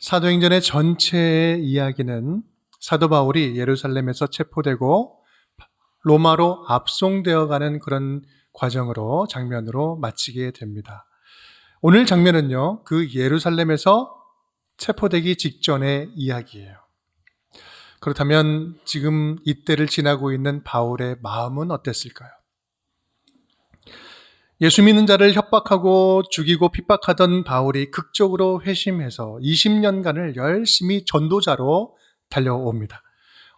사도행전의 전체의 이야기는 사도 바울이 예루살렘에서 체포되고 로마로 압송되어 가는 그런 과정으로 장면으로 마치게 됩니다. 오늘 장면은요, 그 예루살렘에서 체포되기 직전의 이야기예요. 그렇다면 지금 이때를 지나고 있는 바울의 마음은 어땠을까요? 예수 믿는 자를 협박하고 죽이고 핍박하던 바울이 극적으로 회심해서 20년간을 열심히 전도자로 달려옵니다.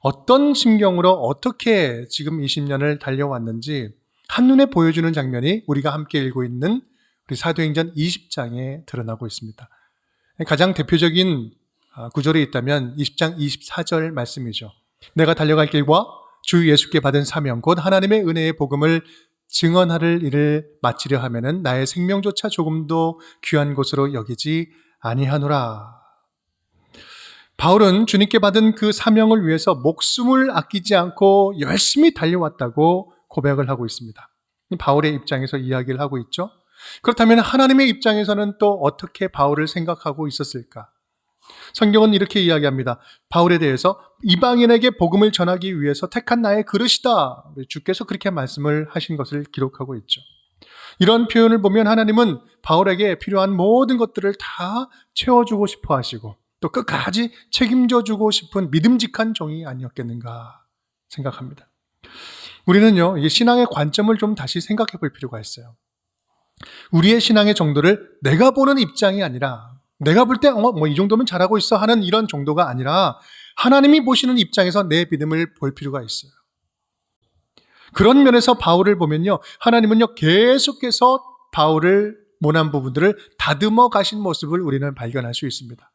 어떤 심경으로 어떻게 지금 20년을 달려왔는지 한눈에 보여주는 장면이 우리가 함께 읽고 있는 우리 사도행전 20장에 드러나고 있습니다. 가장 대표적인 구절이 있다면 20장 24절 말씀이죠. 내가 달려갈 길과 주 예수께 받은 사명 곧 하나님의 은혜의 복음을 증언할 일을 마치려 하면은 나의 생명조차 조금도 귀한 것으로 여기지 아니하노라. 바울은 주님께 받은 그 사명을 위해서 목숨을 아끼지 않고 열심히 달려왔다고 고백을 하고 있습니다. 바울의 입장에서 이야기를 하고 있죠. 그렇다면 하나님의 입장에서는 또 어떻게 바울을 생각하고 있었을까? 성경은 이렇게 이야기합니다. 바울에 대해서 이방인에게 복음을 전하기 위해서 택한 나의 그릇이다. 주께서 그렇게 말씀을 하신 것을 기록하고 있죠. 이런 표현을 보면 하나님은 바울에게 필요한 모든 것들을 다 채워주고 싶어 하시고 또 끝까지 책임져 주고 싶은 믿음직한 종이 아니었겠는가 생각합니다. 우리는요, 이 신앙의 관점을 좀 다시 생각해 볼 필요가 있어요. 우리의 신앙의 정도를 내가 보는 입장이 아니라 내가 볼 때 이 정도면 잘하고 있어 하는 이런 정도가 아니라 하나님이 보시는 입장에서 내 믿음을 볼 필요가 있어요. 그런 면에서 바울을 보면요, 하나님은요 계속해서 바울을 모난 부분들을 다듬어 가신 모습을 우리는 발견할 수 있습니다.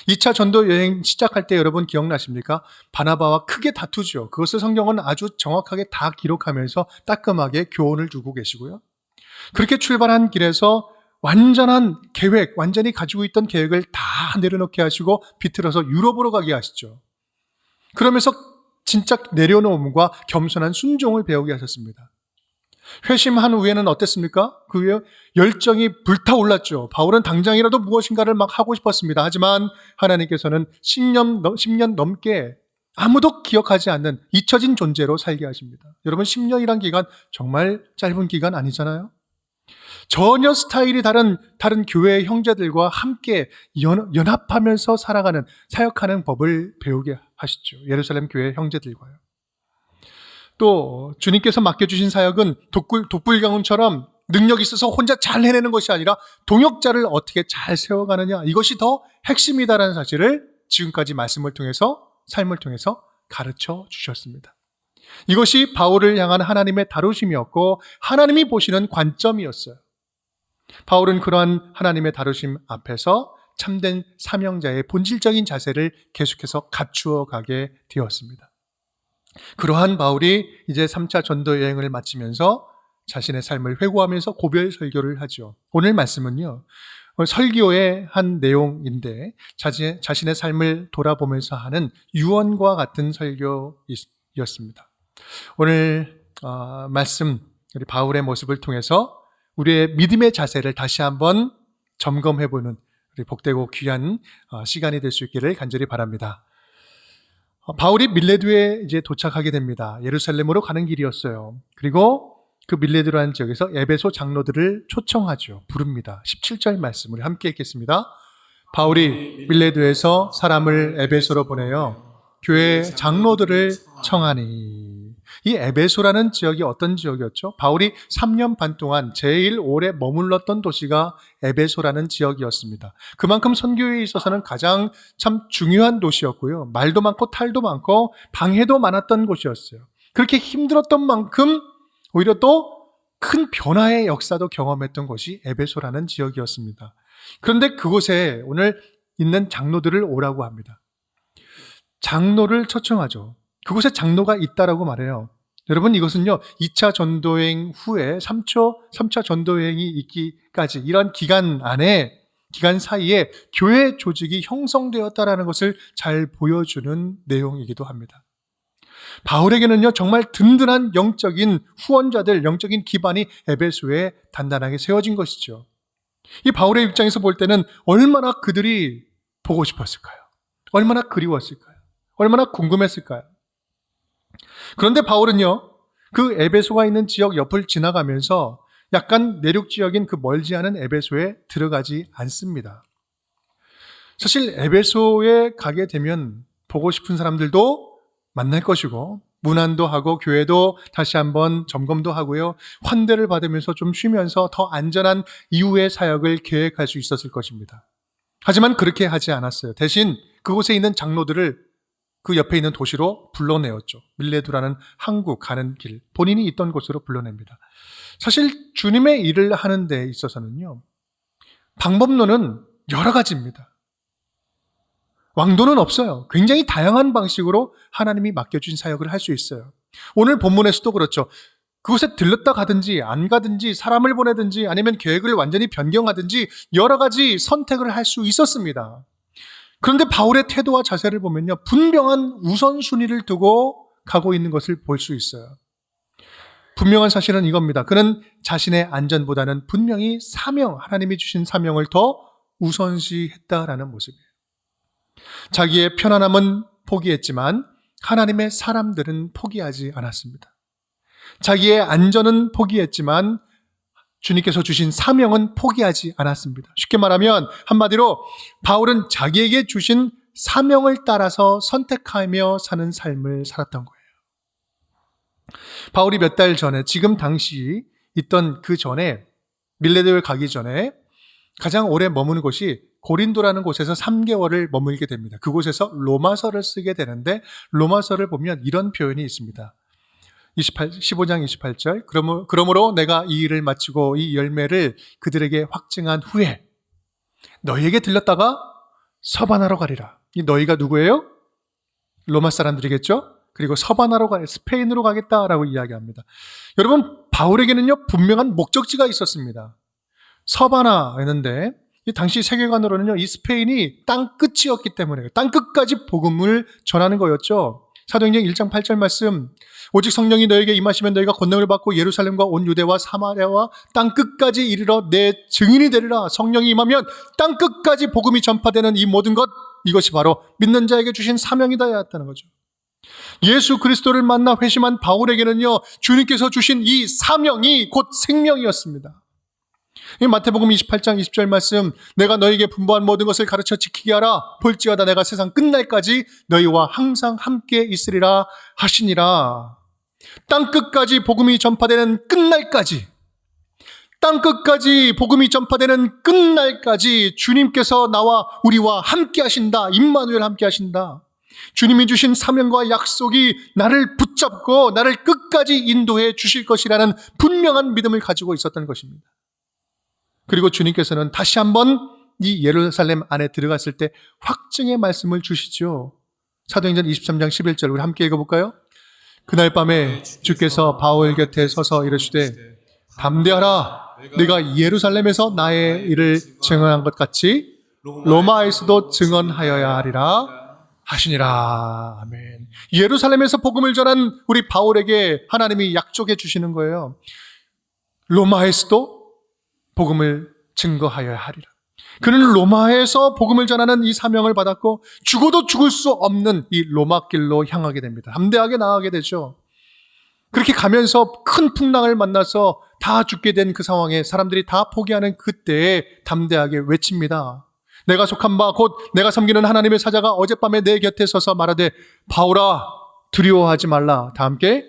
2차 전도 여행 시작할 때 여러분 기억나십니까? 바나바와 크게 다투죠. 그것을 성경은 아주 정확하게 다 기록하면서 따끔하게 교훈을 주고 계시고요. 그렇게 출발한 길에서 완전한 계획, 완전히 가지고 있던 계획을 다 내려놓게 하시고 비틀어서 유럽으로 가게 하시죠. 그러면서 진짜 내려놓음과 겸손한 순종을 배우게 하셨습니다. 회심한 후에는 어땠습니까? 그 후에 열정이 불타올랐죠. 바울은 당장이라도 무엇인가를 막 하고 싶었습니다. 하지만 하나님께서는 10년 넘게 아무도 기억하지 않는 잊혀진 존재로 살게 하십니다. 여러분 10년이란 기간 정말 짧은 기간 아니잖아요. 전혀 스타일이 다른 교회의 형제들과 함께 연합하면서 살아가는 사역하는 법을 배우게 하시죠. 예루살렘 교회 형제들과요. 또 주님께서 맡겨주신 사역은 독불가문처럼 능력이 있어서 혼자 잘 해내는 것이 아니라 동역자를 어떻게 잘 세워가느냐, 이것이 더 핵심이다라는 사실을 지금까지 말씀을 통해서 삶을 통해서 가르쳐 주셨습니다. 이것이 바울을 향한 하나님의 다루심이었고 하나님이 보시는 관점이었어요. 바울은 그러한 하나님의 다루심 앞에서 참된 사명자의 본질적인 자세를 계속해서 갖추어 가게 되었습니다. 그러한 바울이 이제 3차 전도 여행을 마치면서 자신의 삶을 회고하면서 고별 설교를 하죠. 오늘 말씀은요, 설교의 한 내용인데 자신의 삶을 돌아보면서 하는 유언과 같은 설교였습니다. 오늘 말씀, 우리 바울의 모습을 통해서 우리의 믿음의 자세를 다시 한번 점검해보는 우리 복되고 귀한 시간이 될 수 있기를 간절히 바랍니다. 바울이 밀레도에 이제 도착하게 됩니다. 예루살렘으로 가는 길이었어요. 그리고 그 밀레도라는 지역에서 에베소 장로들을 초청하죠. 부릅니다. 17절 말씀 우리 함께 읽겠습니다. 바울이 밀레도에서 사람을 에베소로 보내어 교회 장로들을 청하니. 이 에베소라는 지역이 어떤 지역이었죠? 바울이 3년 반 동안 제일 오래 머물렀던 도시가 에베소라는 지역이었습니다. 그만큼 선교에 있어서는 가장 참 중요한 도시였고요. 말도 많고 탈도 많고 방해도 많았던 곳이었어요. 그렇게 힘들었던 만큼 오히려 또 큰 변화의 역사도 경험했던 곳이 에베소라는 지역이었습니다. 그런데 그곳에 오늘 있는 장로들을 오라고 합니다. 장로를 초청하죠. 그곳에 장로가 있다라고 말해요. 여러분 이것은요 2차 전도여행 후에 3차 전도여행이 있기까지 이런 기간 사이에 교회 조직이 형성되었다라는 것을 잘 보여주는 내용이기도 합니다. 바울에게는요 정말 든든한 영적인 후원자들, 영적인 기반이 에베소에 단단하게 세워진 것이죠. 이 바울의 입장에서 볼 때는 얼마나 그들이 보고 싶었을까요? 얼마나 그리웠을까요? 얼마나 궁금했을까요? 그런데 바울은요, 그 에베소가 있는 지역 옆을 지나가면서 약간 내륙 지역인 그 멀지 않은 에베소에 들어가지 않습니다. 사실 에베소에 가게 되면 보고 싶은 사람들도 만날 것이고 문안도 하고 교회도 다시 한번 점검도 하고요. 환대를 받으면서 좀 쉬면서 더 안전한 이후의 사역을 계획할 수 있었을 것입니다. 하지만 그렇게 하지 않았어요. 대신 그곳에 있는 장로들을 그 옆에 있는 도시로 불러내었죠. 밀레두라는 항구 가는 길, 본인이 있던 곳으로 불러냅니다. 사실 주님의 일을 하는 데 있어서는요, 방법론은 여러 가지입니다. 왕도는 없어요. 굉장히 다양한 방식으로 하나님이 맡겨준 사역을 할 수 있어요. 오늘 본문에서도 그렇죠. 그곳에 들렀다 가든지 안 가든지 사람을 보내든지 아니면 계획을 완전히 변경하든지 여러 가지 선택을 할 수 있었습니다. 그런데 바울의 태도와 자세를 보면요, 분명한 우선순위를 두고 가고 있는 것을 볼 수 있어요. 분명한 사실은 이겁니다. 그는 자신의 안전보다는 분명히 사명, 하나님이 주신 사명을 더 우선시했다라는 모습이에요. 자기의 편안함은 포기했지만 하나님의 사람들은 포기하지 않았습니다. 자기의 안전은 포기했지만 주님께서 주신 사명은 포기하지 않았습니다. 쉽게 말하면 한마디로 바울은 자기에게 주신 사명을 따라서 선택하며 사는 삶을 살았던 거예요. 바울이 몇 달 전에, 지금 당시 있던 그 전에, 밀레도에 가기 전에 가장 오래 머무는 곳이 고린도라는 곳에서 3개월을 머물게 됩니다. 그곳에서 로마서를 쓰게 되는데 로마서를 보면 이런 표현이 있습니다. 15장 28절, 그러므로 내가 이 일을 마치고 이 열매를 그들에게 확증한 후에 너희에게 들렸다가 서바나로 가리라. 이 너희가 누구예요? 로마 사람들이겠죠? 그리고 서바나로 스페인으로 가겠다라고 이야기합니다. 여러분, 바울에게는요 분명한 목적지가 있었습니다. 서바나였는데 이 당시 세계관으로는요 이 스페인이 땅 끝이었기 때문에 땅 끝까지 복음을 전하는 거였죠. 사도행전 1장 8절 말씀, 오직 성령이 너에게 임하시면 너희가 권능을 받고 예루살렘과 온 유대와 사마리아와 땅 끝까지 이르러 내 증인이 되리라. 성령이 임하면 땅 끝까지 복음이 전파되는 이 모든 것, 이것이 바로 믿는 자에게 주신 사명이다였다는 거죠. 예수 그리스도를 만나 회심한 바울에게는요 주님께서 주신 이 사명이 곧 생명이었습니다. 이 마태복음 28장 20절 말씀, 내가 너희에게 분부한 모든 것을 가르쳐 지키게 하라. 볼지어다 내가 세상 끝날까지 너희와 항상 함께 있으리라 하시니라. 땅끝까지 복음이 전파되는 끝날까지, 땅끝까지 복음이 전파되는 끝날까지 주님께서 나와 우리와 함께 하신다. 임마누엘 함께 하신다. 주님이 주신 사명과 약속이 나를 붙잡고 나를 끝까지 인도해 주실 것이라는 분명한 믿음을 가지고 있었던 것입니다. 그리고 주님께서는 다시 한번 이 예루살렘 안에 들어갔을 때 확증의 말씀을 주시죠. 사도행전 23장 11절 우리 함께 읽어볼까요? 그날 밤에 주께서 바울 곁에 서서 이르시되 담대하라. 내가 예루살렘에서 나의 일을 증언한 것 같이 로마에서도 증언하여야 하리라 하시니라. 아멘. 예루살렘에서 복음을 전한 우리 바울에게 하나님이 약속해 주시는 거예요. 로마에서도 복음을 증거하여야 하리라. 그는 로마에서 복음을 전하는 이 사명을 받았고 죽어도 죽을 수 없는 이 로마 길로 향하게 됩니다. 담대하게 나아가게 되죠. 그렇게 가면서 큰 풍랑을 만나서 다 죽게 된 그 상황에 사람들이 다 포기하는 그때에 담대하게 외칩니다. 내가 속한 바 곧 내가 섬기는 하나님의 사자가 어젯밤에 내 곁에 서서 말하되 바울아 두려워하지 말라. 다 함께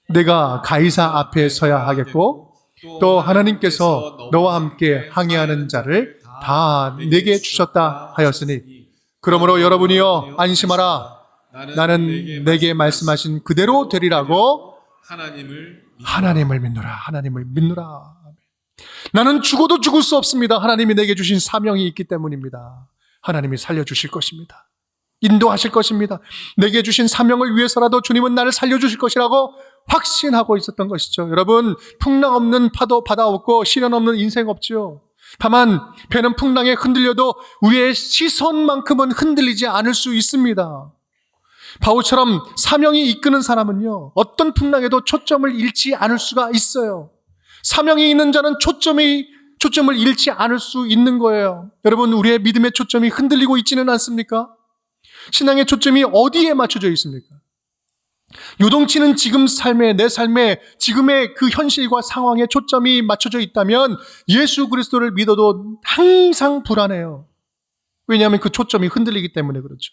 내가 가이사 앞에 서야 하겠고 또 하나님께서 너와 함께 항해하는 자를 다 내게 주셨다 하였으니 그러므로 여러분이여 안심하라. 나는 내게 말씀하신 그대로 되리라고 하나님을 믿노라. 하나님을 믿노라. 나는 죽어도 죽을 수 없습니다. 하나님이 내게 주신 사명이 있기 때문입니다. 하나님이 살려주실 것입니다. 인도하실 것입니다. 내게 주신 사명을 위해서라도 주님은 나를 살려주실 것이라고 확신하고 있었던 것이죠. 여러분, 풍랑 없는 파도 바다 없고 시련 없는 인생 없죠. 다만 배는 풍랑에 흔들려도 우리의 시선만큼은 흔들리지 않을 수 있습니다. 바울처럼 사명이 이끄는 사람은요 어떤 풍랑에도 초점을 잃지 않을 수가 있어요. 사명이 있는 자는 초점을 잃지 않을 수 있는 거예요. 여러분, 우리의 믿음의 초점이 흔들리고 있지는 않습니까? 신앙의 초점이 어디에 맞춰져 있습니까? 요동치는 지금 삶에, 내 삶에, 지금의 그 현실과 상황에 초점이 맞춰져 있다면 예수 그리스도를 믿어도 항상 불안해요. 왜냐하면 그 초점이 흔들리기 때문에 그렇죠.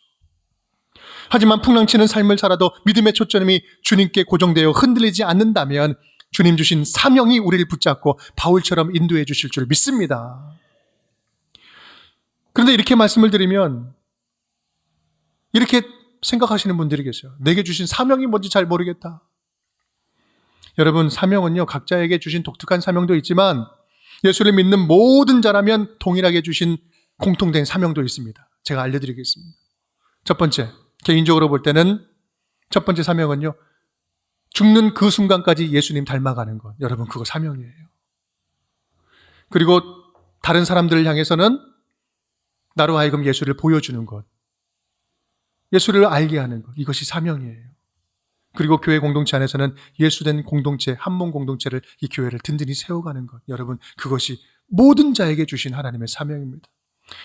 하지만 풍랑치는 삶을 살아도 믿음의 초점이 주님께 고정되어 흔들리지 않는다면 주님 주신 사명이 우리를 붙잡고 바울처럼 인도해 주실 줄 믿습니다. 그런데 이렇게 말씀을 드리면 이렇게 생각하시는 분들이 계세요. 내게 주신 사명이 뭔지 잘 모르겠다. 여러분, 사명은요, 각자에게 주신 독특한 사명도 있지만 예수를 믿는 모든 자라면 동일하게 주신 공통된 사명도 있습니다. 제가 알려드리겠습니다. 첫 번째, 개인적으로 볼 때는 첫 번째 사명은요, 죽는 그 순간까지 예수님 닮아가는 것. 여러분, 그거 사명이에요. 그리고 다른 사람들을 향해서는 나로 하여금 예수를 보여주는 것. 예수를 알게 하는 것. 이것이 사명이에요. 그리고 교회 공동체 안에서는 예수된 공동체, 한몸 공동체를, 이 교회를 든든히 세워가는 것. 여러분, 그것이 모든 자에게 주신 하나님의 사명입니다.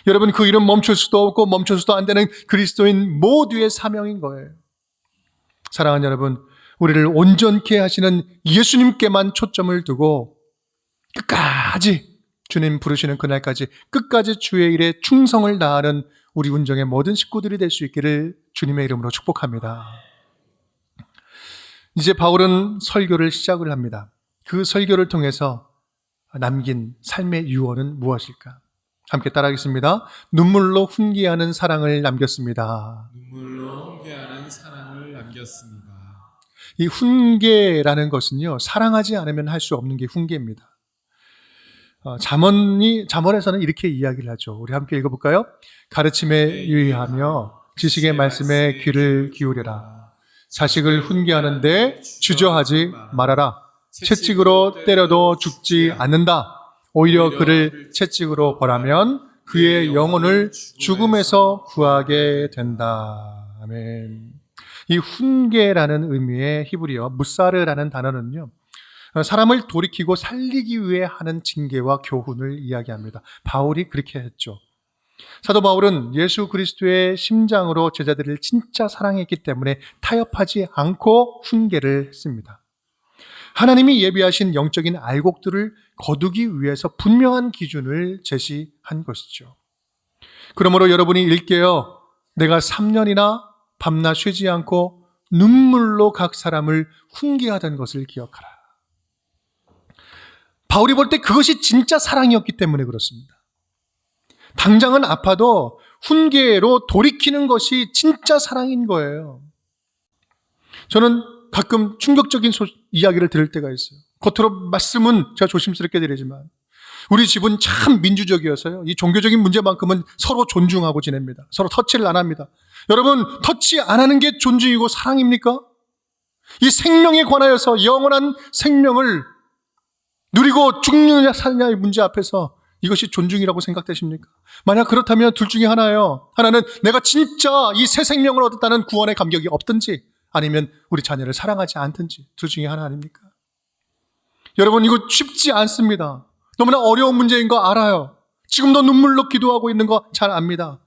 여러분, 그 일은 멈출 수도 없고 멈출 수도 안 되는 그리스도인 모두의 사명인 거예요. 사랑하는 여러분, 우리를 온전케 하시는 예수님께만 초점을 두고 끝까지 주님 부르시는 그날까지 끝까지 주의 일에 충성을 다하는 우리 운정의 모든 식구들이 될 수 있기를 주님의 이름으로 축복합니다. 이제 바울은 설교를 시작을 합니다. 그 설교를 통해서 남긴 삶의 유언은 무엇일까? 함께 따라하겠습니다. 눈물로 훈계하는 사랑을 남겼습니다. 눈물로 훈계하는 사랑을 남겼습니다. 이 훈계라는 것은요, 사랑하지 않으면 할 수 없는 게 훈계입니다. 잠언에서는 이렇게 이야기를 하죠. 우리 함께 읽어볼까요? 가르침에 유의하며 지식의 말씀에 귀를 기울여라. 자식을 훈계하는데 주저하지 말아라. 채찍으로 때려도 죽지 않는다. 오히려 그를 채찍으로 벌하면 그의 영혼을 죽음에서 구하게 된다. 아멘. 이 훈계라는 의미의 히브리어 무사르라는 단어는요, 사람을 돌이키고 살리기 위해 하는 징계와 교훈을 이야기합니다. 바울이 그렇게 했죠. 사도 바울은 예수 그리스도의 심장으로 제자들을 진짜 사랑했기 때문에 타협하지 않고 훈계를 했습니다. 하나님이 예비하신 영적인 알곡들을 거두기 위해서 분명한 기준을 제시한 것이죠. 그러므로 여러분이 읽게요. 내가 3년이나 밤낮 쉬지 않고 눈물로 각 사람을 훈계하던 것을 기억하라. 바울이 볼 때 그것이 진짜 사랑이었기 때문에 그렇습니다. 당장은 아파도 훈계로 돌이키는 것이 진짜 사랑인 거예요. 저는 가끔 충격적인 이야기를 들을 때가 있어요. 겉으로 말씀은 제가 조심스럽게 드리지만 우리 집은 참 민주적이어서요, 이 종교적인 문제만큼은 서로 존중하고 지냅니다. 서로 터치를 안 합니다. 여러분, 터치 안 하는 게 존중이고 사랑입니까? 이 생명에 관하여서 영원한 생명을 누리고 죽느냐 사느냐의 문제 앞에서 이것이 존중이라고 생각되십니까? 만약 그렇다면 둘 중에 하나예요. 하나는 내가 진짜 이 새 생명을 얻었다는 구원의 감격이 없든지, 아니면 우리 자녀를 사랑하지 않든지, 둘 중에 하나 아닙니까? 여러분, 이거 쉽지 않습니다. 너무나 어려운 문제인 거 알아요. 지금도 눈물로 기도하고 있는 거 잘 압니다.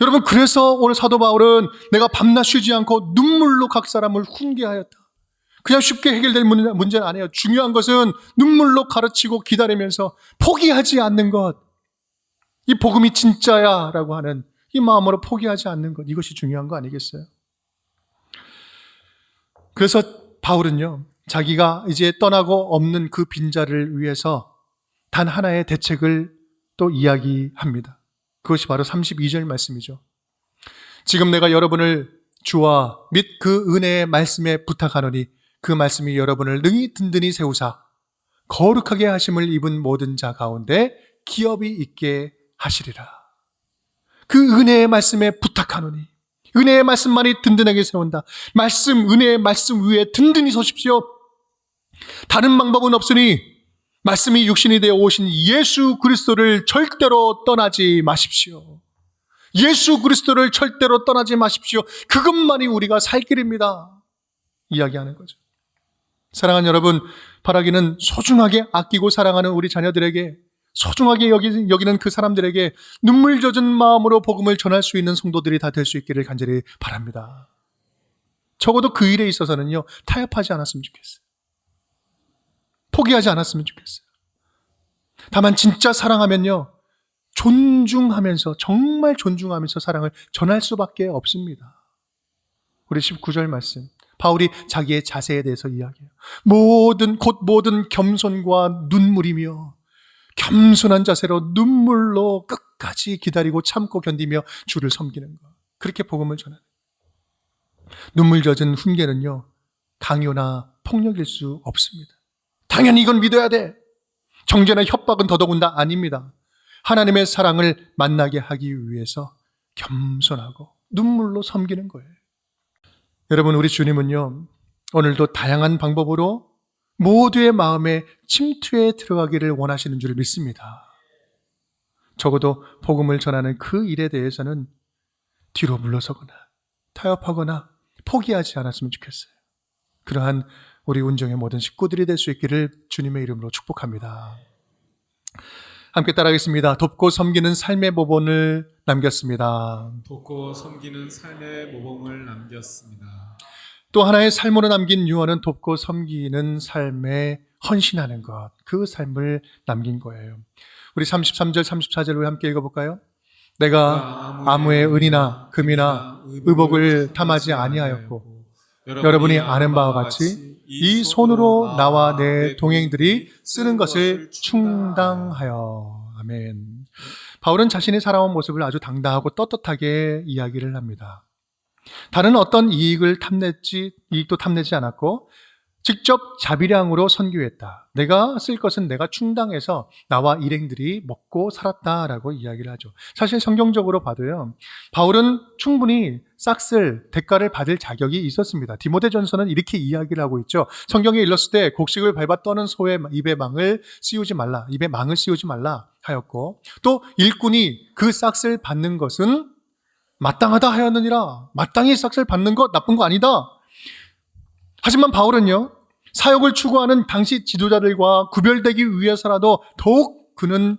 여러분, 그래서 오늘 사도 바울은 내가 밤낮 쉬지 않고 눈물로 각 사람을 훈계하였다. 그냥 쉽게 해결될 문제는 아니에요. 중요한 것은 눈물로 가르치고 기다리면서 포기하지 않는 것. 이 복음이 진짜야 라고 하는 이 마음으로 포기하지 않는 것. 이것이 중요한 거 아니겠어요? 그래서 바울은요, 자기가 이제 떠나고 없는 그 빈자를 위해서 단 하나의 대책을 또 이야기합니다. 그것이 바로 32절 말씀이죠. 지금 내가 여러분을 주와 및 그 은혜의 말씀에 부탁하노니 그 말씀이 여러분을 능히 든든히 세우사 거룩하게 하심을 입은 모든 자 가운데 기업이 있게 하시리라. 그 은혜의 말씀에 부탁하노니, 은혜의 말씀만이 든든하게 세운다. 말씀, 은혜의 말씀 위에 든든히 서십시오. 다른 방법은 없으니 말씀이 육신이 되어 오신 예수 그리스도를 절대로 떠나지 마십시오. 예수 그리스도를 절대로 떠나지 마십시오. 그것만이 우리가 살 길입니다. 이야기하는 거죠. 사랑하는 여러분, 바라기는 소중하게 아끼고 사랑하는 우리 자녀들에게, 소중하게 여기는 그 사람들에게 눈물 젖은 마음으로 복음을 전할 수 있는 성도들이 다 될 수 있기를 간절히 바랍니다. 적어도 그 일에 있어서는요, 타협하지 않았으면 좋겠어요. 포기하지 않았으면 좋겠어요. 다만 진짜 사랑하면요, 존중하면서, 정말 존중하면서 사랑을 전할 수밖에 없습니다. 우리 19절 말씀, 바울이 자기의 자세에 대해서 이야기해요. 모든 겸손과 눈물이며 겸손한 자세로 눈물로 끝까지 기다리고 참고 견디며 주를 섬기는 것. 그렇게 복음을 전하는. 눈물 젖은 훈계는요, 강요나 폭력일 수 없습니다. 당연히 이건 믿어야 돼. 정죄나 협박은 더더군다 아닙니다. 하나님의 사랑을 만나게 하기 위해서 겸손하고 눈물로 섬기는 거예요. 여러분, 우리 주님은요, 오늘도 다양한 방법으로 모두의 마음에 침투에 들어가기를 원하시는 줄 믿습니다. 적어도 복음을 전하는 그 일에 대해서는 뒤로 물러서거나 타협하거나 포기하지 않았으면 좋겠어요. 그러한 우리 운정의 모든 식구들이 될 수 있기를 주님의 이름으로 축복합니다. 함께 따라하겠습니다. 돕고 섬기는 삶의 모본을 남겼습니다. 돕고 섬기는 삶의 모범을 남겼습니다. 또 하나의 삶으로 남긴 유언은 돕고 섬기는 삶에 헌신하는 것, 그 삶을 남긴 거예요. 우리 33절, 34절 우리 함께 읽어볼까요? 내가 아무의 은이나 금이나 의복을 탐하지 아니하였고 여러분이 아는 바와 같이 이 손으로 나와 내 동행들이 쓰는 것을 충당하여. 아멘. 바울은 자신이 살아온 모습을 아주 당당하고 떳떳하게 이야기를 합니다. 다른 어떤 이익도 탐내지 않았고 직접 자비량으로 선교했다. 내가 쓸 것은 내가 충당해서 나와 일행들이 먹고 살았다라고 이야기를 하죠. 사실 성경적으로 봐도요, 바울은 충분히 싹쓸 대가를 받을 자격이 있었습니다. 디모데전서는 이렇게 이야기를 하고 있죠. 성경에 일렀을 때 곡식을 밟아 떠는 소의 입에 망을 씌우지 말라 하였고, 또 일꾼이 그 싹쓸 받는 것은 마땅하다 하였느니라. 마땅히 싹쓸 받는 것 나쁜 거 아니다. 하지만 바울은요, 사역을 추구하는 당시 지도자들과 구별되기 위해서라도 더욱 그는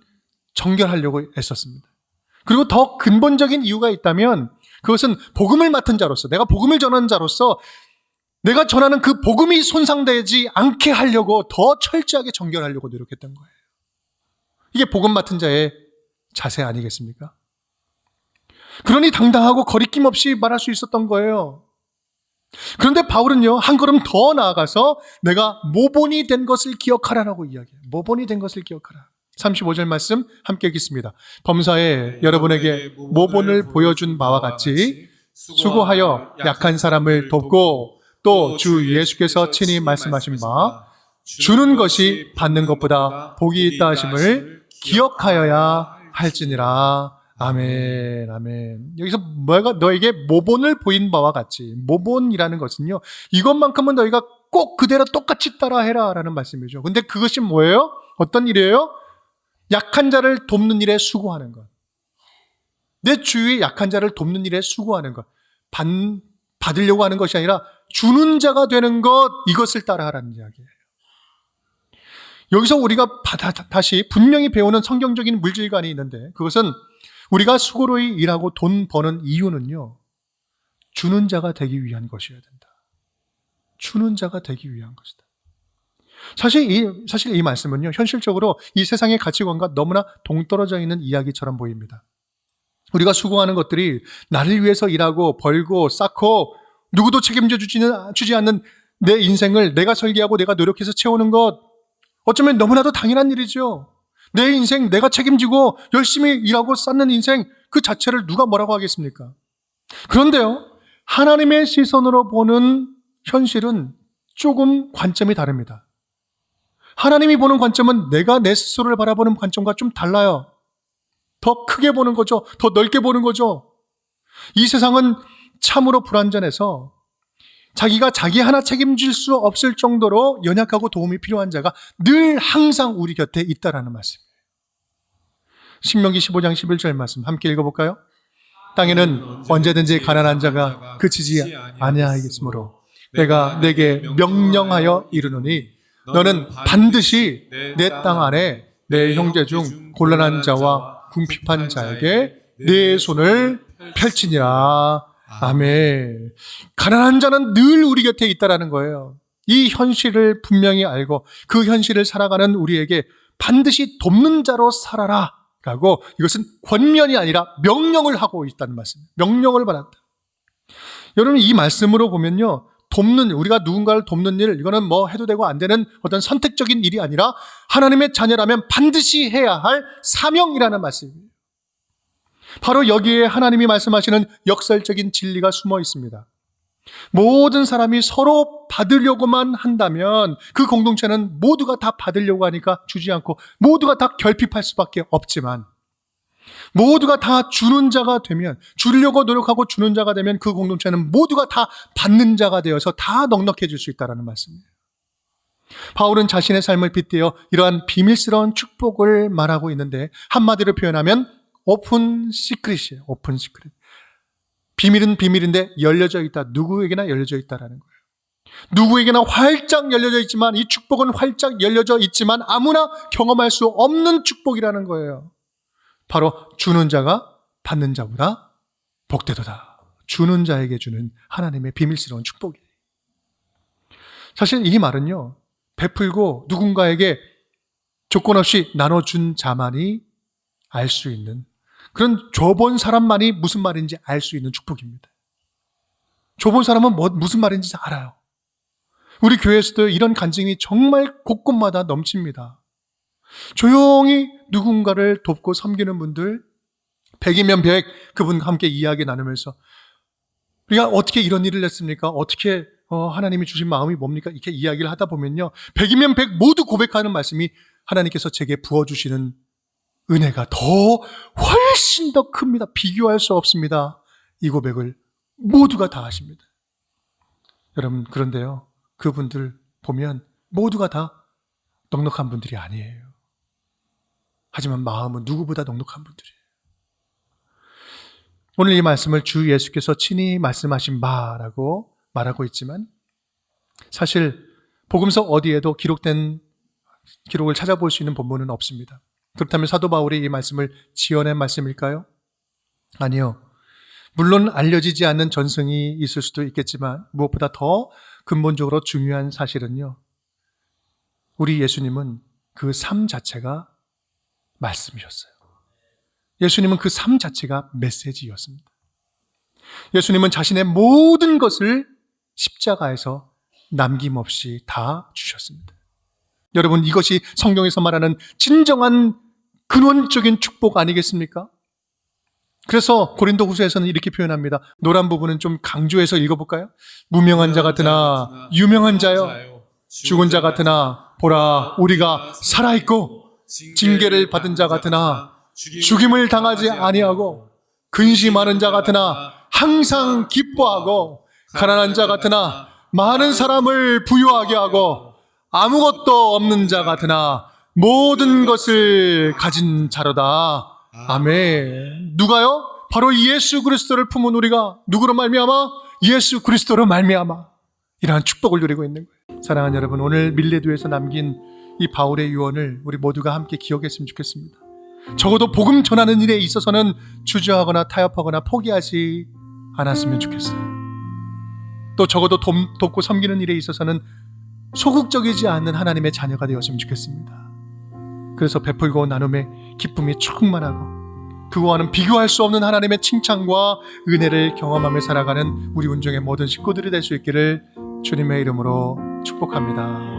정결하려고 애썼습니다. 그리고 더 근본적인 이유가 있다면 그것은 복음을 맡은 자로서, 내가 복음을 전하는 자로서 내가 전하는 그 복음이 손상되지 않게 하려고 더 철저하게 정결하려고 노력했던 거예요. 이게 복음 맡은 자의 자세 아니겠습니까? 그러니 당당하고 거리낌 없이 말할 수 있었던 거예요. 그런데 바울은요, 한 걸음 더 나아가서 내가 모본이 된 것을 기억하라라고 이야기해요. 모본이 된 것을 기억하라. 35절 말씀 함께 읽겠습니다. 범사에 여러분에게 모본을 보여준 바와 같이 수고하여 약한 사람을 돕고 또 주 예수께서 친히 말씀하신 바 주는 것이 받는 것보다 복이 있다 하심을 기억하여야 할지니라. 아멘, 아멘. 여기서 뭐가 너에게 모본을 보인 바와 같이, 모본이라는 것은요, 이것만큼은 너희가 꼭 그대로 똑같이 따라해라 라는 말씀이죠. 근데 그것이 뭐예요? 어떤 일이에요? 약한 자를 돕는 일에 수고하는 것. 내 주위의 약한 자를 돕는 일에 수고하는 것. 받으려고 하는 것이 아니라 주는 자가 되는 것, 이것을 따라하라는 이야기예요. 여기서 우리가 다시 분명히 배우는 성경적인 물질관이 있는데, 그것은 우리가 수고로이 일하고 돈 버는 이유는요, 주는 자가 되기 위한 것이어야 된다. 주는 자가 되기 위한 것이다. 사실 이 말씀은요, 현실적으로 이 세상의 가치관과 너무나 동떨어져 있는 이야기처럼 보입니다. 우리가 수고하는 것들이 나를 위해서 일하고 벌고 쌓고 누구도 책임져 주지 않는 내 인생을 내가 설계하고 내가 노력해서 채우는 것, 어쩌면 너무나도 당연한 일이죠. 내 인생 내가 책임지고 열심히 일하고 쌓는 인생 그 자체를 누가 뭐라고 하겠습니까? 그런데요, 하나님의 시선으로 보는 현실은 조금 관점이 다릅니다. 하나님이 보는 관점은 내가 내 스스로를 바라보는 관점과 좀 달라요. 더 크게 보는 거죠. 더 넓게 보는 거죠. 이 세상은 참으로 불완전해서 자기가 자기 하나 책임질 수 없을 정도로 연약하고 도움이 필요한 자가 늘 항상 우리 곁에 있다라는 말씀이에요. 신명기 15장 11절 말씀 함께 읽어볼까요? 땅에는 언제든지 가난한 자가 그치지 아니하겠으므로 내가 내게 명령하여 이르노니 너는 반드시 내 땅 안에 내 형제 중 곤란한 자와 궁핍한 자에게 내 손을 펼치니라. 아멘. 가난한 자는 늘 우리 곁에 있다라는 거예요. 이 현실을 분명히 알고 그 현실을 살아가는 우리에게 반드시 돕는 자로 살아라 라고, 이것은 권면이 아니라 명령을 하고 있다는 말씀입니다. 명령을 받았다. 여러분, 이 말씀으로 보면요, 우리가 누군가를 돕는 일, 이거는 뭐 해도 되고 안 되는 어떤 선택적인 일이 아니라 하나님의 자녀라면 반드시 해야 할 사명이라는 말씀입니다. 바로 여기에 하나님이 말씀하시는 역설적인 진리가 숨어 있습니다. 모든 사람이 서로 받으려고만 한다면 그 공동체는 모두가 다 받으려고 하니까 주지 않고 모두가 다 결핍할 수밖에 없지만, 모두가 다 주는 자가 되면, 주려고 노력하고 주는 자가 되면 그 공동체는 모두가 다 받는 자가 되어서 다 넉넉해질 수 있다는 말씀이에요. 바울은 자신의 삶을 빗대어 이러한 비밀스러운 축복을 말하고 있는데, 한마디로 표현하면 오픈 시크릿이에요. 오픈 시크릿. 비밀은 비밀인데 열려져 있다. 누구에게나 열려져 있다라는 거예요. 누구에게나 활짝 열려져 있지만, 이 축복은 활짝 열려져 있지만 아무나 경험할 수 없는 축복이라는 거예요. 바로 주는 자가 받는 자보다 복되도다. 주는 자에게 주는 하나님의 비밀스러운 축복이에요. 사실 이 말은요, 베풀고 누군가에게 조건 없이 나눠준 자만이 알 수 있는, 그런 줘본 사람만이 무슨 말인지 알 수 있는 축복입니다. 줘본 사람은 무슨 말인지 알아요. 우리 교회에서도 이런 간증이 정말 곳곳마다 넘칩니다. 조용히 누군가를 돕고 섬기는 분들, 100이면 100, 그분과 함께 이야기 나누면서 우리가 어떻게 이런 일을 했습니까? 어떻게 하나님이 주신 마음이 뭡니까? 이렇게 이야기를 하다 보면요, 100이면 100 모두 고백하는 말씀이 하나님께서 제게 부어주시는 은혜가 훨씬 더 큽니다. 비교할 수 없습니다. 이 고백을 모두가 다 하십니다. 여러분, 그런데요, 그분들 보면 모두가 다 넉넉한 분들이 아니에요. 하지만 마음은 누구보다 넉넉한 분들이에요. 오늘 이 말씀을 주 예수께서 친히 말씀하신 바라고 말하고 있지만, 사실 복음서 어디에도 기록을 찾아볼 수 있는 본문은 없습니다. 그렇다면 사도 바울이 이 말씀을 지어낸 말씀일까요? 아니요. 물론 알려지지 않는 전승이 있을 수도 있겠지만, 무엇보다 더 근본적으로 중요한 사실은요, 우리 예수님은 그 삶 자체가 말씀이셨어요. 예수님은 그 삶 자체가 메시지였습니다. 예수님은 자신의 모든 것을 십자가에서 남김없이 다 주셨습니다. 여러분, 이것이 성경에서 말하는 진정한 근원적인 축복 아니겠습니까? 그래서 고린도후서에서는 이렇게 표현합니다. 노란 부분은 좀 강조해서 읽어볼까요? 무명한 자 같으나 유명한 자여, 죽은 자 같으나 보라 우리가 살아있고, 징계를 받은 자 같으나 죽임을 당하지 아니하고, 근심하는 자 같으나 항상 기뻐하고, 가난한 자 같으나 많은 사람을 부유하게 하고, 아무것도 없는 자 같으나 모든 것을 가진 자로다. 아멘. 누가요? 바로 예수 그리스도를 품은 우리가 누구로 말미암아? 예수 그리스도로 말미암아 이러한 축복을 누리고 있는 거예요. 사랑하는 여러분, 오늘 밀레도에서 남긴 이 바울의 유언을 우리 모두가 함께 기억했으면 좋겠습니다. 적어도 복음 전하는 일에 있어서는 주저하거나 타협하거나 포기하지 않았으면 좋겠어요. 또 적어도 돕고 섬기는 일에 있어서는 소극적이지 않는 하나님의 자녀가 되었으면 좋겠습니다. 그래서 베풀고 나눔의 기쁨이 충만하고, 그거와는 비교할 수 없는 하나님의 칭찬과 은혜를 경험하며 살아가는 우리 운정의 모든 식구들이 될 수 있기를 주님의 이름으로 축복합니다.